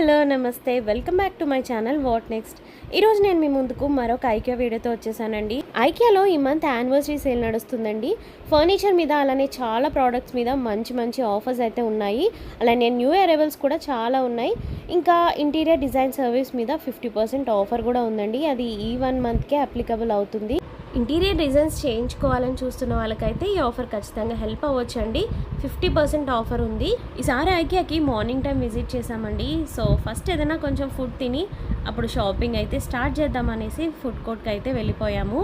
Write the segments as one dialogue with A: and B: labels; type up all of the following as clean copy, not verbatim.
A: Hello నమస్తే welcome back to my channel what next. ఈరోజు నేను మీ ముందుకు మరొక ఐకియా వీడియోతో వచ్చేసానండి. ఐకియాలో ఈ మంత్ యానివర్సరీ సేల్ నడుస్తుందండి. ఫర్నిచర్ మీద అలానే చాలా ప్రోడక్ట్స్ మీద మంచి మంచి ఆఫర్స్ అయితే ఉన్నాయి. అలానే న్యూ అరైవల్స్ కూడా చాలా ఉన్నాయి. ఇంకా ఇంటీరియర్ డిజైన్ సర్వీస్ మీద 50% ఆఫర్ కూడా ఉందండి. అది ఈ 1 మంత్కే అప్లికబుల్ అవుతుంది. ఇంటీరియర్ డిజైన్స్ చేయించుకోవాలని చూస్తున్న వాళ్ళకైతే ఈ ఆఫర్ ఖచ్చితంగా హెల్ప్ అవ్వచ్చండి. 50% ఆఫర్ ఉంది. ఈసారి ఐకియాకి మార్నింగ్ టైం విజిట్ చేసామండి. సో ఫస్ట్ ఏదైనా కొంచెం ఫుడ్ తిని అప్పుడు షాపింగ్ అయితే స్టార్ట్ చేద్దామనేసి ఫుడ్ కోర్ట్కి అయితే వెళ్ళిపోయాము.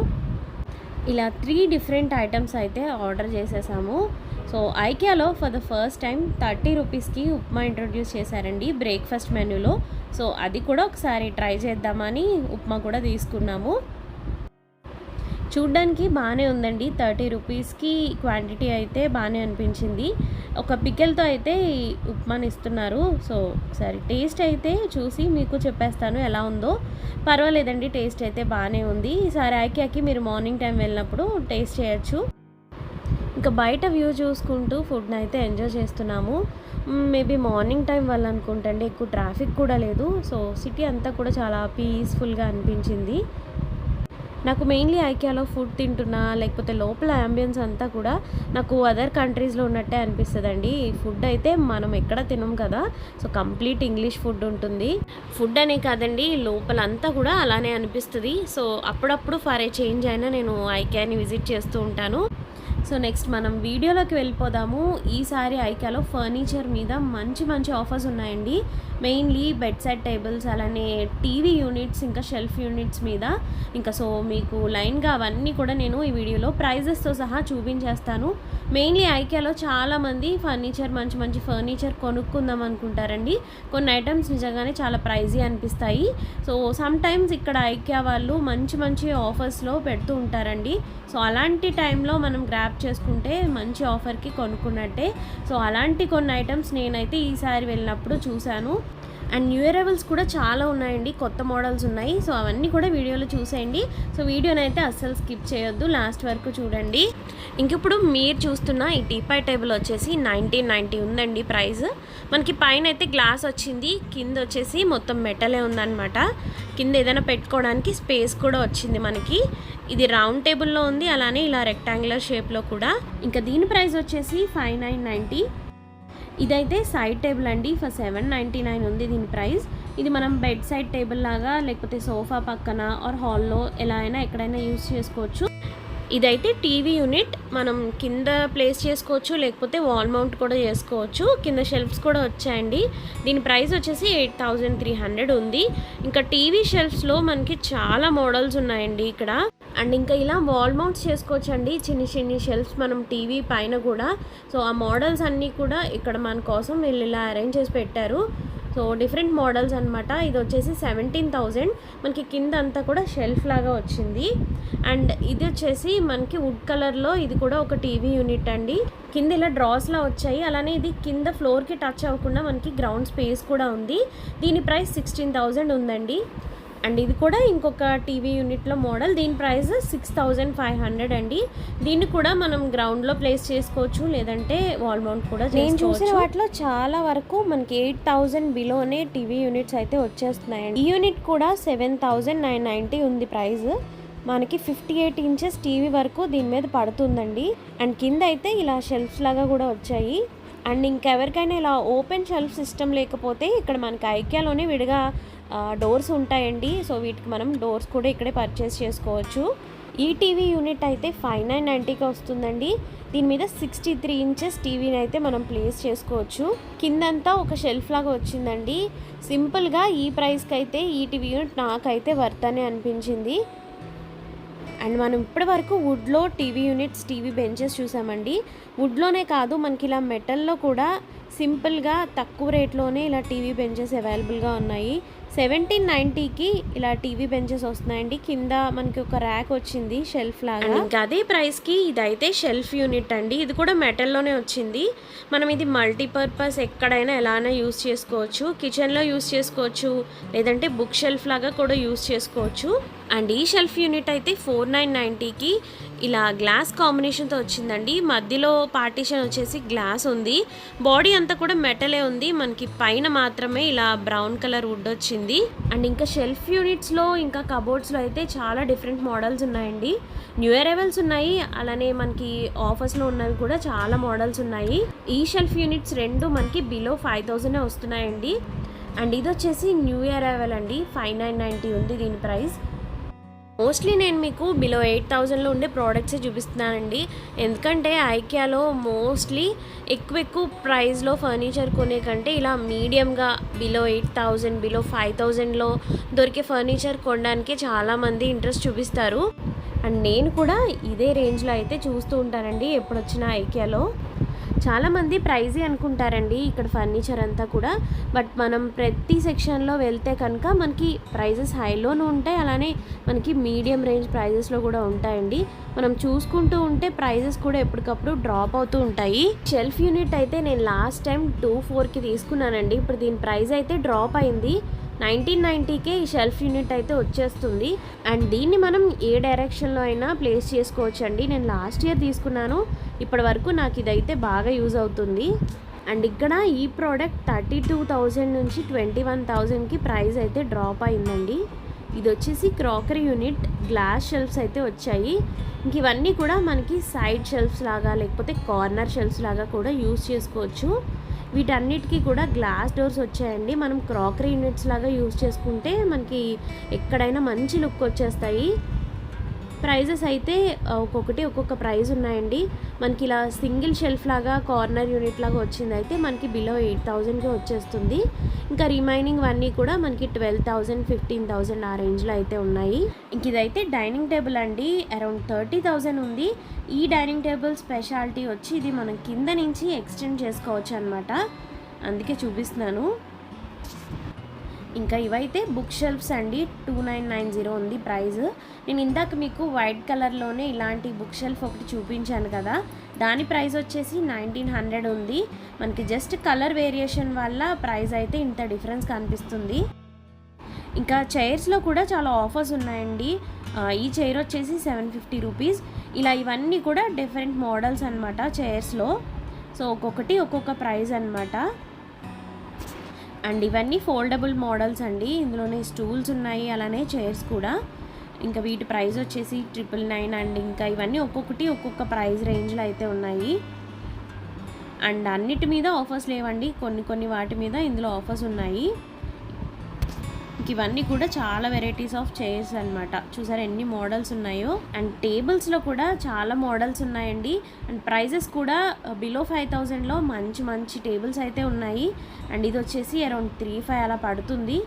A: ఇలా 3 డిఫరెంట్ ఐటమ్స్ అయితే ఆర్డర్ చేసేసాము. సో ఐకియాలో ఫర్ ద ఫస్ట్ టైం 30 రూపీస్కి ఉప్మా ఇంట్రొడ్యూస్ చేశారండి బ్రేక్ఫాస్ట్ మెన్యూలో. సో అది కూడా ఒకసారి ట్రై చేద్దామని ఉప్మా కూడా తీసుకున్నాము. చూడ్డానికి బాగానే ఉందండి. 30 రూపీస్కి క్వాంటిటీ అయితే బాగానే అనిపించింది. ఒక పికెల్తో అయితే ఉప్మాని ఇస్తున్నారు. సో సరే టేస్ట్ అయితే చూసి మీకు చెప్పేస్తాను ఎలా ఉందో. పర్వాలేదండి, టేస్ట్ అయితే బాగానే ఉంది. ఈసారి ఐకియాకి మీరు మార్నింగ్ టైం వెళ్ళినప్పుడు టేస్ట్ చేయొచ్చు. ఇంకా బయట వ్యూ చూసుకుంటూ ఫుడ్ని అయితే ఎంజాయ్ చేస్తున్నాము. మేబీ మార్నింగ్ టైం వల్ల అనుకుంటండి, ఎక్కువ ట్రాఫిక్ కూడా లేదు. సో సిటీ అంతా కూడా చాలా పీస్ఫుల్గా అనిపించింది. నాకు మెయిన్లీ ఐకియాలో ఫుడ్ తింటున్నా లేకపోతే లోపల అంబియన్స్ అంతా కూడా నాకు అదర్ కంట్రీస్లో ఉన్నట్టే అనిపిస్తుందండి. ఫుడ్ అయితే మనం ఎక్కడ తినం కదా, సో కంప్లీట్ ఇంగ్లీష్ ఫుడ్ ఉంటుంది. ఫుడ్ అనే కాదండి, లోపల అంతా కూడా అలానే అనిపిస్తుంది. సో అప్పుడప్పుడు ఫర్ ఏ చేంజ్ అయినా నేను ఐకియాని విజిట్ చేస్తూ ఉంటాను. సో నెక్స్ట్ మనం వీడియోలోకి వెళ్ళిపోదాము. ఈసారి ఐకియాలో ఫర్నిచర్ మీద మంచి మంచి ఆఫర్స్ ఉన్నాయండి. మెయిన్లీ బెడ్ సైడ్ టేబుల్స్, అలానే టీవీ యూనిట్స్, ఇంకా షెల్ఫ్ యూనిట్స్ మీద. ఇంకా సో మీకు లైన్గా అవన్నీ కూడా నేను ఈ వీడియోలో ప్రైజెస్తో సహా చూపించేస్తాను. మెయిన్లీ ఐకియాలో చాలామంది ఫర్నిచర్ మంచి మంచి ఫర్నిచర్ కొనుక్కుందాం అనుకుంటారండి. కొన్ని ఐటమ్స్ నిజంగానే చాలా ప్రైజీ అనిపిస్తాయి. సో సమ్ టైమ్స్ ఇక్కడ ఐకియా వాళ్ళు మంచి మంచి ఆఫర్స్లో పెడుతూ ఉంటారండి. సో అలాంటి టైంలో మనం గ్రాప్ చేసుకుంటే మంచి ఆఫర్కి కొనుక్కున్నట్టే. సో అలాంటి కొన్ని ఐటమ్స్ నేనైతే ఈసారి వెళ్ళినప్పుడు చూశాను. అండ్ న్యూ అరైవల్స్ కూడా చాలా ఉన్నాయండి, కొత్త మోడల్స్ ఉన్నాయి. సో అవన్నీ కూడా వీడియోలో చూసేయండి. సో వీడియోని అయితే అస్సలు స్కిప్ చేయొద్దు, లాస్ట్ వరకు చూడండి. ఇంకిప్పుడు మీరు చూస్తున్న ఈ టీపాయ్ టేబుల్ వచ్చేసి 1990 ఉందండి ప్రైస్. మనకి పైన అయితే గ్లాస్ వచ్చింది, కింద వచ్చేసి మొత్తం మెటలే ఉందన్నమాట. కింద ఏదైనా పెట్టుకోవడానికి స్పేస్ కూడా వచ్చింది మనకి. ఇది రౌండ్ టేబుల్లో ఉంది, అలానే ఇలా రెక్టాంగులర్ షేప్లో కూడా. ఇంకా దీని ప్రైస్ వచ్చేసి 5990. ఇదైతే సైడ్ టేబుల్ అండి, ఫర్ 799 ఉంది దీని ప్రైస్. ఇది మనం బెడ్ సైడ్ టేబుల్ లాగా లేకపోతే సోఫా పక్కన ఆర్ హాల్లో ఎలా అయినా ఎక్కడైనా యూస్ చేసుకోవచ్చు. ఇదైతే టీవీ యూనిట్, మనం కింద ప్లేస్ చేసుకోవచ్చు లేకపోతే వాల్ మౌంట్ కూడా చేసుకోవచ్చు. కింద షెల్ఫ్స్ కూడా వచ్చాయండి. దీని ప్రైస్ వచ్చేసి 8300 ఉంది. ఇంకా టీవీ షెల్ఫ్స్లో మనకి చాలా మోడల్స్ ఉన్నాయండి ఇక్కడ. అండ్ ఇంకా ఇలా వాల్ మౌంట్స్ చేసుకోవచ్చు అండి, చిన్ని చిన్ని షెల్ఫ్స్ మనం టీవీ పైన కూడా. సో ఆ మోడల్స్ అన్నీ కూడా ఇక్కడ మన కోసం వీళ్ళు ఇలా అరేంజ్ చేసి పెట్టారు. సో డిఫరెంట్ మోడల్స్ అనమాట. ఇది వచ్చేసి 17,000. మనకి కింద అంతా కూడా షెల్ఫ్ లాగా వచ్చింది. అండ్ ఇది వచ్చేసి మనకి వుడ్ కలర్లో, ఇది కూడా ఒక టీవీ యూనిట్ అండి. కింద ఇలా డ్రాస్లా వచ్చాయి, అలానే ఇది కింద ఫ్లోర్కి టచ్ అవ్వకుండా మనకి గ్రౌండ్ స్పేస్ కూడా ఉంది. దీని ప్రైస్ 16,000 ఉందండి. అండ్ ఇది కూడా ఇంకొక టీవీ యూనిట్లో మోడల్, దీని ప్రైస్ 6500 అండి. దీన్ని కూడా మనం గ్రౌండ్లో ప్లేస్ చేసుకోవచ్చు, లేదంటే వాల్ మౌంట్ కూడా చేసుకోవచ్చు. నేను చూసిన వాటిలో చాలా వరకు మనకి 8000 బిలోనే టీవీ యూనిట్స్ అయితే వచ్చేస్తున్నాయండి. ఈ యూనిట్ కూడా 7990 ఉంది ప్రైస్. మనకి 58 ఇంచెస్ టీవీ వరకు దీని మీద పడుతుందండి. అండ్ కింద అయితే ఇలా షెల్ఫ్స్ లాగా కూడా వచ్చాయి. అండ్ ఇంకెవరికైనా ఇలా ఓపెన్ షెల్ఫ్ సిస్టమ్ లేకపోతే ఇక్కడ మనకి ఐకియాలోనే విడిగా డోర్స్ ఉంటాయండి. సో వీటికి మనం డోర్స్ కూడా ఇక్కడే పర్చేస్ చేసుకోవచ్చు. ఈ టీవీ యూనిట్ అయితే 5990కి వస్తుందండి. దీని మీద 63 ఇంచెస్ టీవీని అయితే మనం ప్లేస్ చేసుకోవచ్చు. కిందంతా ఒక షెల్ఫ్ లాగా వచ్చిందండి. సింపుల్గా ఈ ప్రైస్కి అయితే ఈ టీవీ యూనిట్ నాకైతే వర్త్ అని అనిపించింది. అండ్ మనం ఇప్పటి వరకు వుడ్లో టీవీ యూనిట్స్, టీవీ బెంచెస్ చూసామండి. వుడ్లోనే కాదు, మనకి ఇలా మెటల్లో కూడా సింపుల్గా తక్కువ రేట్లోనే ఇలా టీవీ బెంచెస్ అవైలబుల్గా ఉన్నాయి. 1790కి ఇలా టీవీ బెంచెస్ వస్తున్నాయండి. కింద మనకి ఒక ర్యాక్ వచ్చింది షెల్ఫ్ లాగా. ఇంకా అదే ప్రైస్కి ఇదైతే షెల్ఫ్ యూనిట్ అండి. ఇది కూడా మెటల్లోనే వచ్చింది. మనం ఇది మల్టీపర్పస్ ఎక్కడైనా ఎలానే యూస్ చేసుకోవచ్చు. కిచెన్లో యూస్ చేసుకోవచ్చు, లేదంటే బుక్ షెల్ఫ్ లాగా కూడా యూస్ చేసుకోవచ్చు. అండ్ ఈ షెల్ఫ్ యూనిట్ అయితే 4990కి ఇలా గ్లాస్ కాంబినేషన్తో వచ్చిందండి. మధ్యలో పార్టీషన్ వచ్చేసి గ్లాస్ ఉంది. బాడీ అంతా కూడా మెటలే ఉంది. మనకి పైన మాత్రమే ఇలా బ్రౌన్ కలర్ వుడ్ వచ్చింది. అండ్ ఇంకా షెల్ఫ్ యూనిట్స్లో ఇంకా కబోర్డ్స్లో అయితే చాలా డిఫరెంట్ మోడల్స్ ఉన్నాయండి. న్యూ అరైవల్స్ ఉన్నాయి, అలానే మనకి ఆఫర్స్లో ఉన్నవి కూడా చాలా మోడల్స్ ఉన్నాయి. ఈ షెల్ఫ్ యూనిట్స్ రెండు మనకి బిలో 5000 వస్తున్నాయండి. అండ్ ఇది వచ్చేసి న్యూ అరైవల్ అండి. 5990 ఉంది దీని ప్రైస్. మోస్ట్లీ నేను మీకు బిలో 8000లో ఉండే ప్రోడక్ట్సే చూపిస్తున్నానండి. ఎందుకంటే ఐకియాలో మోస్ట్లీ ఎక్కువ ప్రైస్లో ఫర్నిచర్ కొనే కంటే ఇలా మీడియంగా బిలో 8000 బిలో 5000లో దొరికే ఫర్నిచర్ కొనడానికి చాలామంది ఇంట్రెస్ట్ చూపిస్తారు. అండ్ నేను కూడా ఇదే రేంజ్లో అయితే చూస్తూ ఉంటానండి ఎప్పుడు వచ్చినా ఐకియాలో. చాలామంది ప్రైజీ అనుకుంటారండి ఇక్కడ ఫర్నిచర్ అంతా కూడా. బట్ మనం ప్రతి సెక్షన్లో వెళ్తే కనుక మనకి ప్రైజెస్ హైలోనూ ఉంటాయి, అలానే మనకి మీడియం రేంజ్ ప్రైజెస్లో కూడా ఉంటాయండి. మనం చూసుకుంటూ ఉంటే ప్రైజెస్ కూడా ఎప్పటికప్పుడు డ్రాప్ అవుతూ ఉంటాయి. షెల్ఫ్ యూనిట్ అయితే నేను లాస్ట్ టైం 2400కి తీసుకున్నానండి. ఇప్పుడు దీని ప్రైస్ అయితే డ్రాప్ అయింది. 1990కే ఈ షెల్ఫ్ యూనిట్ అయితే వచ్చేస్తుంది. అండ్ దీన్ని మనం ఏ డైరెక్షన్లో అయినా ప్లేస్ చేసుకోవచ్చు అండి. నేను లాస్ట్ ఇయర్ తీసుకున్నాను, ఇప్పటి వరకు నాకు ఇదైతే బాగా యూజ్ అవుతుంది. అండ్ ఇక్కడ ఈ ప్రోడక్ట్ 32,000 నుంచి 21,000కి ప్రైస్ అయితే డ్రాప్ అయిందండి. ఇది వచ్చేసి క్రాకరీ యూనిట్, గ్లాస్ షెల్ఫ్స్ అయితే వచ్చాయి. ఇంక ఇవన్నీ కూడా మనకి సైడ్ షెల్ఫ్స్ లాగా లేకపోతే కార్నర్ షెల్ఫ్స్ లాగా కూడా యూజ్ చేసుకోవచ్చు. వీటన్నిటికీ కూడా గ్లాస్ డోర్స్ వచ్చాయండి. మనం క్రాకరీ యూనిట్స్ లాగా యూజ్ చేసుకుంటే మనకి ఎక్కడైనా మంచి లుక్ వచ్చేస్తాయి. ప్రైజెస్ అయితే ఒక్కొక్క ప్రైస్ ఉన్నాయండి. మనకి ఇలా సింగిల్ షెల్ఫ్ లాగా కార్నర్ యూనిట్ లాగా వచ్చింది అయితే మనకి బిలో 8000కే వచ్చేస్తుంది. ఇంకా రిమైనింగ్ అన్నీ కూడా మనకి 12,000 15,000 ఆ రేంజ్లో అయితే ఉన్నాయి. ఇంక ఇదైతే డైనింగ్ టేబుల్ అండి, అరౌండ్ 30,000 ఉంది. ఈ డైనింగ్ టేబుల్ స్పెషాలిటీ వచ్చి ఇది మనం కింద నుంచి ఎక్స్టెండ్ చేసుకోవచ్చు అనమాట, అందుకే చూపిస్తున్నాను. ఇంకా ఇవైతే బుక్ షెల్ఫ్స్ అండి. 2990 ఉంది ప్రైస్. నేను ఇందాక మీకు వైట్ కలర్లోనే ఇలాంటి బుక్ షెల్ఫ్ ఒకటి చూపించాను కదా, దాని ప్రైస్ వచ్చేసి 1900 ఉంది. మనకి జస్ట్ కలర్ వేరియేషన్ వల్ల ప్రైస్ అయితే ఇంత డిఫరెన్స్ కనిపిస్తుంది. ఇంకా చైర్స్లో కూడా చాలా ఆఫర్స్ ఉన్నాయండి. ఈ చైర్ వచ్చేసి 750 రూపీస్. ఇలా ఇవన్నీ కూడా డిఫరెంట్ మోడల్స్ అనమాట చైర్స్లో. సో ఒక్కొక్కటి ఒక్కొక్క ప్రైస్ అనమాట. అండ్ ఇవన్నీ ఫోల్డబుల్ మోడల్స్ అండి. ఇందులోనే స్టూల్స్ ఉన్నాయి, అలానే చైర్స్ కూడా. ఇంకా వీటి ప్రైస్ వచ్చేసి 999. అండ్ ఇంకా ఇవన్నీ ఒక్కొక్కటి ఒక్కొక్క ప్రైస్ రేంజ్లో అయితే ఉన్నాయి. అండ్ అన్నిటి మీద ఆఫర్స్ లేవండి, కొన్ని వాటి మీద ఇందులో ఆఫర్స్ ఉన్నాయి. ఇవన్నీ కూడా చాలా వెరైటీస్ ఆఫ్ చైర్స్ అనమాట. చూసారా ఎన్ని మోడల్స్ ఉన్నాయో. అండ్ టేబుల్స్లో కూడా చాలా మోడల్స్ ఉన్నాయండి. అండ్ ప్రైజెస్ కూడా బిలో 5000లో మంచి టేబుల్స్ అయితే ఉన్నాయి. అండ్ ఇది వచ్చేసి అరౌండ్ 35 అలా పడుతుంది.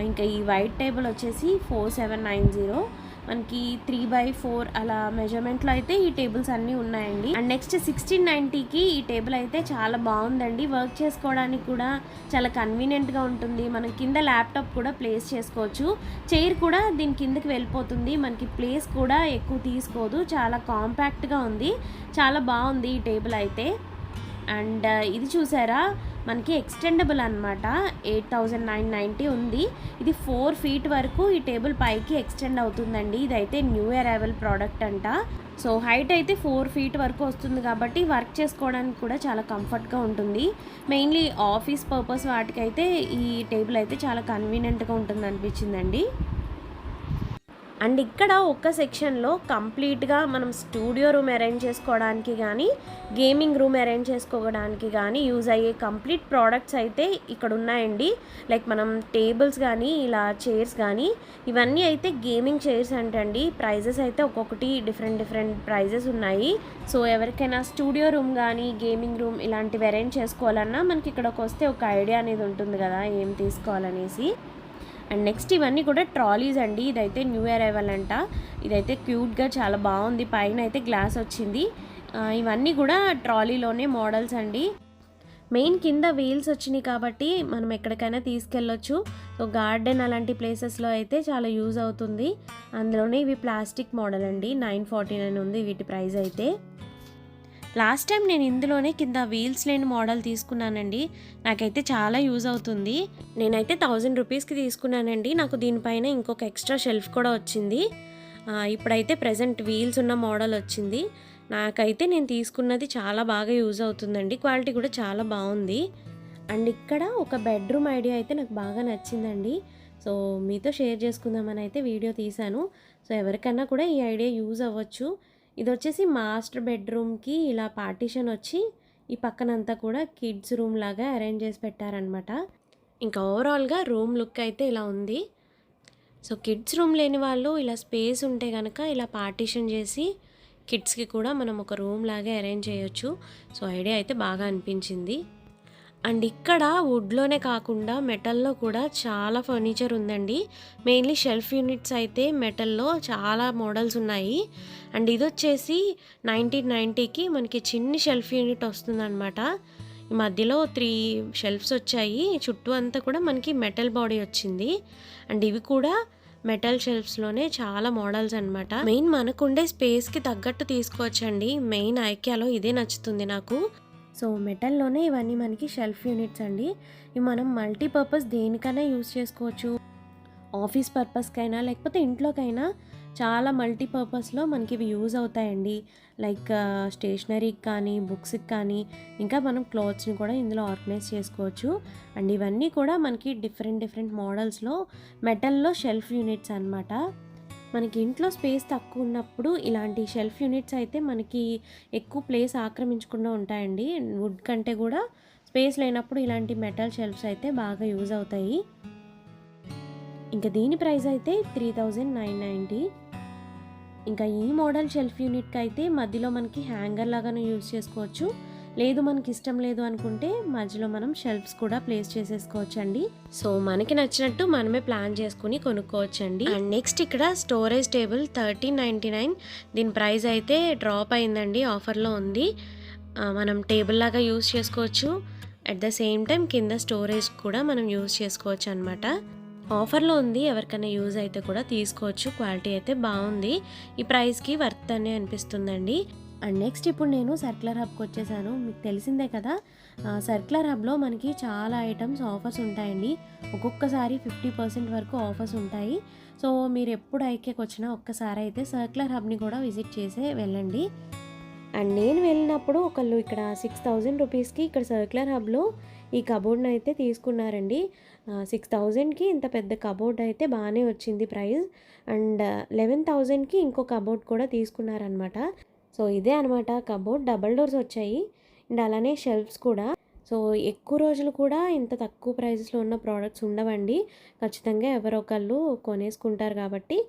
A: ఇంకా ఈ వైట్ టేబుల్ వచ్చేసి 4790. మనకి 3x4 అలా మెజర్మెంట్లో అయితే ఈ టేబుల్స్ అన్నీ ఉన్నాయండి. అండ్ నెక్స్ట్ 1690కి ఈ టేబుల్ అయితే చాలా బాగుందండి. వర్క్ చేసుకోవడానికి కూడా చాలా కన్వీనియంట్గా ఉంటుంది. మనం కింద ల్యాప్టాప్ కూడా ప్లేస్ చేసుకోవచ్చు. చైర్ కూడా దీని కిందకి వెళ్ళిపోతుంది. మనకి ప్లేస్ కూడా ఎక్కువ తీసుకోదు, చాలా కాంపాక్ట్గా ఉంది. చాలా బాగుంది ఈ టేబుల్ అయితే. అండ్ ఇది చూసారా మనకి ఎక్స్టెండబుల్ అనమాట. 8990 ఉంది. ఇది 4 feet వరకు ఈ టేబుల్ పైకి ఎక్స్టెండ్ అవుతుందండి. ఇదైతే న్యూ అరైవల్ ప్రోడక్ట్ అంట. సో హైట్ అయితే 4 feet వరకు వస్తుంది కాబట్టి వర్క్ చేసుకోవడానికి కూడా చాలా కంఫర్ట్గా ఉంటుంది. మెయిన్లీ ఆఫీస్ పర్పస్ వాటికైతే ఈ టేబుల్ అయితే చాలా కన్వీనియంట్గా ఉంటుంది అనిపించిందండి. అండ్ ఇక్కడ ఒక్క సెక్షన్లో కంప్లీట్గా మనం స్టూడియో రూమ్ అరేంజ్ చేసుకోవడానికి కానీ గేమింగ్ రూమ్ అరేంజ్ చేసుకోవడానికి కానీ యూజ్ అయ్యే కంప్లీట్ ప్రోడక్ట్స్ అయితే ఇక్కడ ఉన్నాయండి. లైక్ మనం టేబుల్స్ కానీ ఇలా చైర్స్ కానీ ఇవన్నీ అయితే గేమింగ్ చైర్స్ అంటండి. ప్రైజెస్ అయితే ఒక్కొక్కటి డిఫరెంట్ ప్రైజెస్ ఉన్నాయి. సో ఎవరికైనా స్టూడియో రూమ్ కానీ గేమింగ్ రూమ్ ఇలాంటివి అరేంజ్ చేసుకోవాలన్నా మనకి ఇక్కడికి వస్తే ఒక ఐడియా అనేది ఉంటుంది కదా ఏం తీసుకోవాలనేసి. అండ్ నెక్స్ట్ ఇవన్నీ కూడా ట్రాలీస్ అండి. ఇదైతే న్యూ అరైవల్ అంట. ఇదైతే క్యూట్గా చాలా బాగుంది. పైన అయితే గ్లాస్ వచ్చింది. ఇవన్నీ కూడా ట్రాలీలోనే మోడల్స్ అండి. మెయిన్ కింద వీల్స్ వచ్చినాయి కాబట్టి మనం ఎక్కడికైనా తీసుకెళ్ళొచ్చు. సో గార్డెన్ అలాంటి ప్లేసెస్లో అయితే చాలా యూజ్ అవుతుంది. అందులోనే ఇవి ప్లాస్టిక్ మోడల్ అండి. 949 ఉంది వీటి ప్రైస్ అయితే. లాస్ట్ టైం నేను ఇందులోనే కింద వీల్స్ లేని మోడల్ తీసుకున్నానండి. నాకైతే చాలా యూజ్ అవుతుంది. నేనైతే 1000 రూపీస్కి తీసుకున్నానండి. నాకు దీనిపైన ఇంకొక ఎక్స్ట్రా షెల్ఫ్ కూడా వచ్చింది. ఇప్పుడైతే ప్రెజెంట్ వీల్స్ ఉన్న మోడల్ వచ్చింది. నాకైతే నేను తీసుకున్నది చాలా బాగా యూజ్ అవుతుందండి. క్వాలిటీ కూడా చాలా బాగుంది. అండ్ ఇక్కడ ఒక బెడ్రూమ్ ఐడియా అయితే నాకు బాగా నచ్చిందండి. సో మీతో షేర్ చేసుకుందామని అయితే వీడియో తీశాను. సో ఎవరికన్నా కూడా ఈ ఐడియా యూజ్ అవ్వచ్చు. ఇది వచ్చేసి మాస్టర్ బెడ్రూమ్కి ఇలా పార్టీషన్ వచ్చి ఈ పక్కనంతా కూడా కిడ్స్ రూమ్ లాగా అరేంజ్ చేసి పెట్టారనమాట. ఇంకా ఓవరాల్గా రూమ్ లుక్ అయితే ఇలా ఉంది. సో కిడ్స్ రూమ్ లేని వాళ్ళు ఇలా స్పేస్ ఉంటే కనుక ఇలా పార్టీషన్ చేసి కిడ్స్కి కూడా మనం ఒక రూమ్ లాగా అరేంజ్ చేయొచ్చు. సో ఐడియా అయితే బాగా అనిపించింది. అండ్ ఇక్కడ వుడ్లోనే కాకుండా మెటల్లో కూడా చాలా ఫర్నిచర్ ఉందండి. మెయిన్లీ షెల్ఫ్ యూనిట్స్ అయితే మెటల్లో చాలా మోడల్స్ ఉన్నాయి. అండ్ ఇది వచ్చేసి 1990కి మనకి చిన్ని షెల్ఫ్ యూనిట్ వస్తుందన్నమాట. ఈ మధ్యలో 3 షెల్ఫ్స్ వచ్చాయి. చుట్టూ అంతా కూడా మనకి మెటల్ బాడీ వచ్చింది. అండ్ ఇవి కూడా మెటల్ షెల్ఫ్స్లోనే చాలా మోడల్స్ అనమాట. మెయిన్ మనకుండే స్పేస్కి తగ్గట్టు తీసుకోవచ్చండి. మెయిన్ ఐకియాలో ఇదే నచ్చుతుంది నాకు. సో మెటల్లోనే ఇవన్నీ మనకి షెల్ఫ్ యూనిట్స్ అండి. ఇవి మనం మల్టీపర్పస్ దేనికైనా యూజ్ చేసుకోవచ్చు. ఆఫీస్ పర్పస్కైనా లేకపోతే ఇంట్లోకైనా చాలా మల్టీపర్పస్లో మనకి ఇవి యూజ్ అవుతాయండి. లైక్ స్టేషనరీకి కానీ బుక్స్కి కానీ ఇంకా మనం క్లాత్స్ని కూడా ఇందులో ఆర్గనైజ్ చేసుకోవచ్చు. అండ్ ఇవన్నీ కూడా మనకి డిఫరెంట్ మోడల్స్లో మెటల్లో షెల్ఫ్ యూనిట్స్ అనమాట. మనకి ఇంట్లో స్పేస్ తక్కువ ఉన్నప్పుడు ఇలాంటి షెల్ఫ్ యూనిట్స్ అయితే మనకి ఎక్కువ ప్లేస్ ఆక్రమించకుండా ఉంటాయండి. వుడ్ కంటే కూడా స్పేస్ లేనప్పుడు ఇలాంటి మెటల్ షెల్ఫ్స్ అయితే బాగా యూజ్ అవుతాయి. ఇంకా దీని ప్రైస్ అయితే 3990. ఇంకా ఈ మోడల్ షెల్ఫ్ యూనిట్కి అయితే మధ్యలో మనకి హ్యాంగర్ లాగాను యూజ్ చేసుకోవచ్చు. లేదు మనకి ఇష్టం లేదు అనుకుంటే మధ్యలో మనం షెల్ఫ్స్ కూడా ప్లేస్ చేసేసుకోవచ్చండి. సో మనకి నచ్చినట్టు మనమే ప్లాన్ చేసుకుని కొనుక్కోవచ్చండి. అండ్ నెక్స్ట్ ఇక్కడ స్టోరేజ్ టేబుల్ 1399. దీని ప్రైస్ అయితే డ్రాప్ అయిందండి, ఆఫర్లో ఉంది. మనం టేబుల్ లాగా యూజ్ చేసుకోవచ్చు. అట్ ద సేమ్ టైం కింద స్టోరేజ్ కూడా మనం యూజ్ చేసుకోవచ్చు అనమాట. ఆఫర్లో ఉంది, ఎవరికైనా యూజ్ అయితే కూడా తీసుకోవచ్చు. క్వాలిటీ అయితే బాగుంది, ఈ ప్రైస్కి వర్త్ అనే అనిపిస్తుందండి. అండ్ నెక్స్ట్ ఇప్పుడు నేను సర్క్యులర్ హబ్కి వచ్చేసాను. మీకు తెలిసిందే కదా, సర్క్యులర్ హబ్లో మనకి చాలా ఐటమ్స్ ఆఫర్స్ ఉంటాయండి. ఒక్కొక్కసారి 50% వరకు ఆఫర్స్ ఉంటాయి. సో మీరు ఎప్పుడు ఐకేకి వచ్చినా ఒక్కసారి అయితే సర్క్యులర్ హబ్ని కూడా విజిట్ చేసే వెళ్ళండి. అండ్ నేను వెళ్ళినప్పుడు ఒకళ్ళు ఇక్కడ 6000 రూపీస్కి ఇక్కడ సర్క్యులర్ హబ్లో ఈ కబోర్డ్ని అయితే తీసుకున్నారండి. 6000కి ఇంత పెద్ద కబోర్డ్ అయితే బాగానే వచ్చింది ప్రైస్. అండ్ 11,000కి ఇంకో కబోర్డ్ కూడా తీసుకున్నారనమాట. సో ఇదే అనమాట కబోర్డ్, డబల్ డోర్స్ వచ్చాయి. అండ్ అలానే షెల్ఫ్స్ కూడా. సో ఎక్కువ రోజులు కూడా ఇంత తక్కువ ప్రైస్లో ఉన్న ప్రోడక్ట్స్ ఉండవండి. ఖచ్చితంగా ఎవరో ఒకళ్ళు కొనేసుకుంటారు కాబట్టి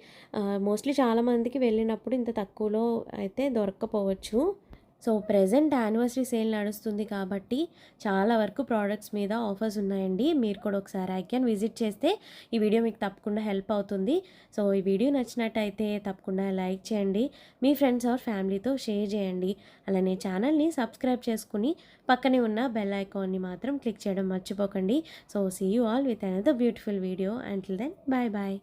A: మోస్ట్లీ చాలామందికి వెళ్ళినప్పుడు ఇంత తక్కువలో అయితే దొరక్కపోవచ్చు. సో ప్రెజెంట్ యానివర్సరీ సేల్ నడుస్తుంది కాబట్టి చాలా వరకు ప్రోడక్ట్స్ మీద ఆఫర్స్ ఉన్నాయండి. మీరు కూడా ఒకసారి ఐకాన్ విజిట్ చేస్తే ఈ వీడియో మీకు తప్పకుండా హెల్ప్ అవుతుంది. సో ఈ వీడియో నచ్చినట్టయితే తప్పకుండా లైక్ చేయండి, మీ ఫ్రెండ్స్ ఆర్ ఫ్యామిలీతో షేర్ చేయండి. అలానే ఛానల్ని సబ్స్క్రైబ్ చేసుకుని పక్కనే ఉన్న బెల్ ఐకాన్ని మాత్రం క్లిక్ చేయడం మర్చిపోకండి. So see you all with another beautiful video. Until then, bye bye.